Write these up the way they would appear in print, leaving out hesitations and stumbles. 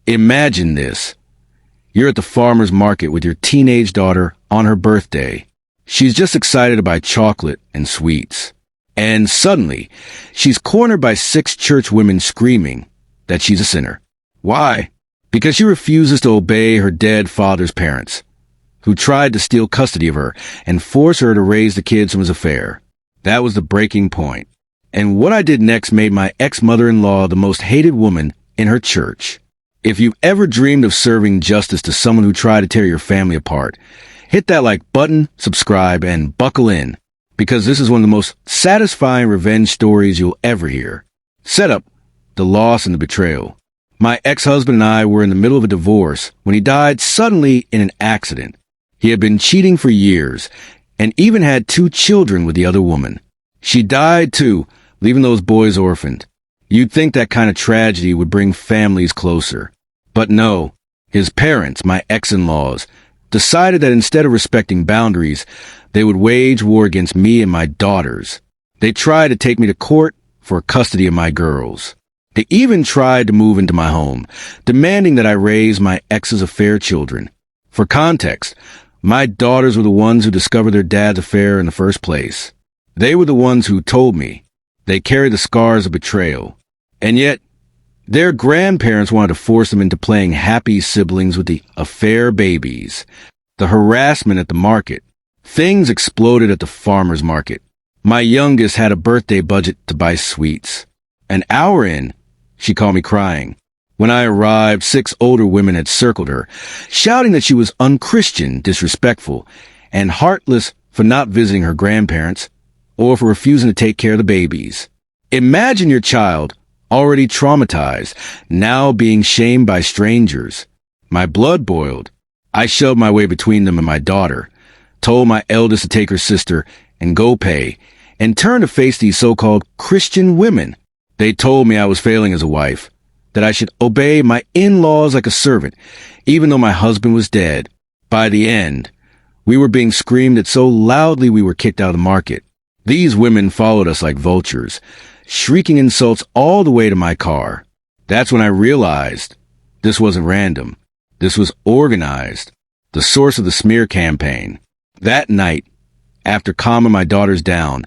Imagine this. You're at the farmer's market with your teenage daughter on her birthday. She's just excited to buy chocolate and sweets. And suddenly, she's cornered by 6 church women screaming that she's a sinner. Why? Because she refuses to obey her dead father's parents, who tried to steal custody of her and force her to raise the kids from his affair. That was the breaking point. And what I did next made my ex-mother-in-law the most hated woman in her church. If you've ever dreamed of serving justice to someone who tried to tear your family apart, hit that like button, subscribe, and buckle in, because this is one of the most satisfying revenge stories you'll ever hear. Setup: the loss and the betrayal. My ex-husband and I were in the middle of a divorce when he died suddenly in an accident. He had been cheating for years and even had 2 children with the other woman. She died too, leaving those boys orphaned. You'd think that kind of tragedy would bring families closer. But no, his parents, my ex-in-laws, decided that instead of respecting boundaries, they would wage war against me and my daughters. They tried to take me to court for custody of my girls. They even tried to move into my home, demanding that I raise my ex's affair children. For context, my daughters were the ones who discovered their dad's affair in the first place. They were the ones who told me. They carried the scars of betrayal. And yet, their grandparents wanted to force them into playing happy siblings with the affair babies. The harassment at the market. Things exploded at the farmer's market. My youngest had a birthday budget to buy sweets. An hour in, she called me crying. When I arrived, 6 older women had circled her, shouting that she was unchristian, disrespectful, and heartless for not visiting her grandparents or for refusing to take care of the babies. Imagine your child, already traumatized, now being shamed by strangers. My blood boiled. I shoved my way between them and my daughter, told my eldest to take her sister and go pay, and turned to face these so-called Christian women. They told me I was failing as a wife, that I should obey my in-laws like a servant, even though my husband was dead. By the end, we were being screamed at so loudly we were kicked out of the market. These women followed us like vultures, shrieking insults all the way to my car. That's when I realized this wasn't random. This was organized, the source of the smear campaign. That night, after calming my daughters down,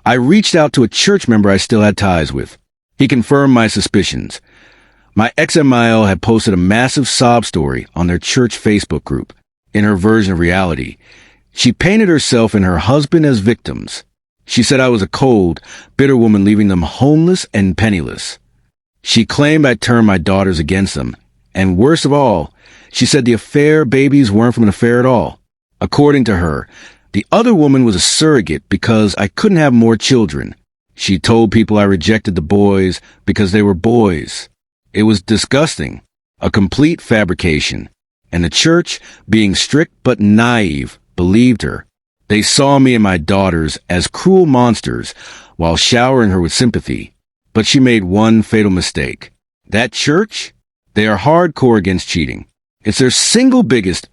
I reached out to a church member I still had ties with. He confirmed my suspicions. My ex-MIL had posted a massive sob story on their church Facebook group. In her version of reality, she painted herself and her husband as victims. She said I was a cold, bitter woman leaving them homeless and penniless. She claimed I turned my daughters against them. And worst of all, she said the affair babies weren't from an affair at all. According to her, the other woman was a surrogate because I couldn't have more children. She told people I rejected the boys because they were boys. It was disgusting, a complete fabrication. And the church, being strict but naive, believed her. They saw me and my daughters as cruel monsters while showering her with sympathy. But she made one fatal mistake. That church? They are hardcore against cheating. It's their single biggest,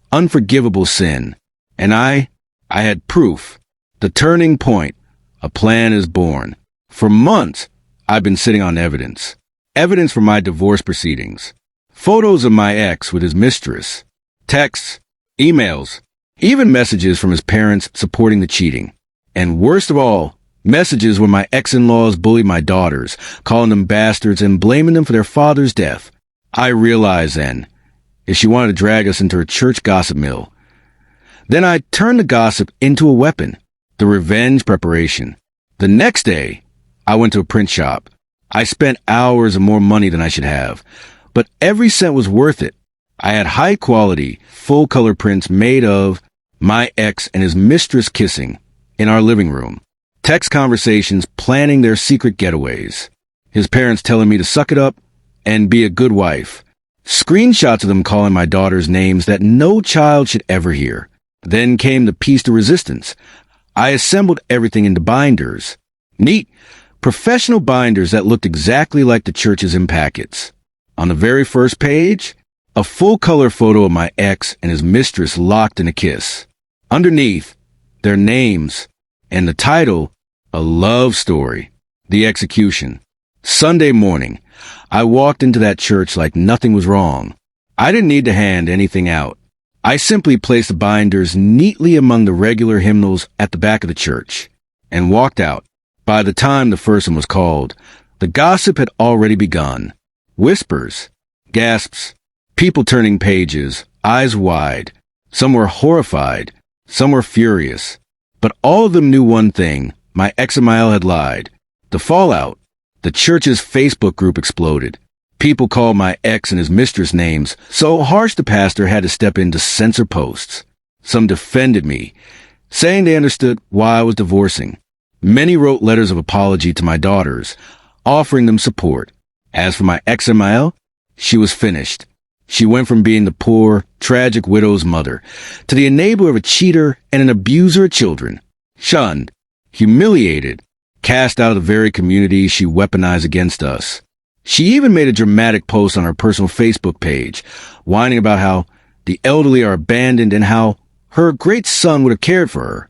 unforgivable sin. And I had proof. The turning point. A plan is born. For months, I've been sitting on evidence. Evidence from my divorce proceedings. Photos of my ex with his mistress. Texts, emails, even messages from his parents supporting the cheating. And worst of all, messages where my ex-in-laws bullied my daughters, calling them bastards and blaming them for their father's death. I realized then, if she wanted to drag us into her church gossip mill. Then I turned the gossip into a weapon, the revenge preparation. The next day, I went to a print shop. I spent hours and more money than I should have, but every cent was worth it. I had high-quality, full-color prints made of my ex and his mistress kissing in our living room. Text conversations planning their secret getaways. His parents telling me to suck it up and be a good wife. Screenshots of them calling my daughters names that no child should ever hear. Then came the piece de resistance. I assembled everything into binders. Neat, professional binders that looked exactly like the church's in packets. On the very first page, a full-color photo of my ex and his mistress locked in a kiss. Underneath, their names, and the title, A Love Story. The execution. Sunday morning, I walked into that church like nothing was wrong. I didn't need to hand anything out. I simply placed the binders neatly among the regular hymnals at the back of the church and walked out. By the time the first one was called, the gossip had already begun. Whispers, gasps, people turning pages, eyes wide. Some were horrified, some were furious. But all of them knew one thing: my ex-Amiel had lied. The fallout: the church's Facebook group exploded. People called my ex and his mistress names so harsh the pastor had to step in to censor posts. Some defended me, saying they understood why I was divorcing. Many wrote letters of apology to my daughters, offering them support. As for my ex-Amiel, she was finished. She went from being the poor, tragic widow's mother to the enabler of a cheater and an abuser of children. Shunned, humiliated, cast out of the very community she weaponized against us. She even made a dramatic post on her personal Facebook page, whining about how the elderly are abandoned and how her great son would have cared for her.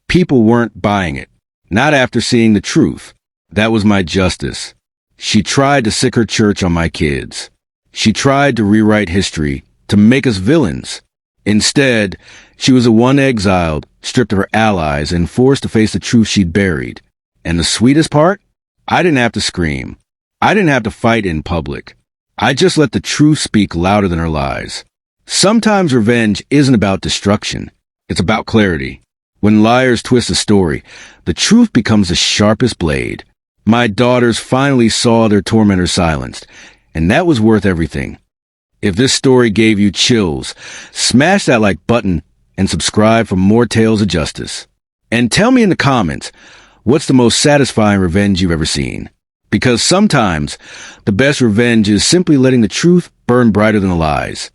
People weren't buying it, not after seeing the truth. That was my justice. She tried to sick her church on my kids. She tried to rewrite history, to make us villains. Instead, she was the one exiled, stripped of her allies, and forced to face the truth she'd buried. And the sweetest part? I didn't have to scream. I didn't have to fight in public. I just let the truth speak louder than her lies. Sometimes revenge isn't about destruction. It's about clarity. When liars twist a story, the truth becomes the sharpest blade. My daughters finally saw their tormentors silenced, and that was worth everything. If this story gave you chills, smash that like button and subscribe for more tales of justice. And tell me in the comments, what's the most satisfying revenge you've ever seen? Because sometimes the best revenge is simply letting the truth burn brighter than the lies.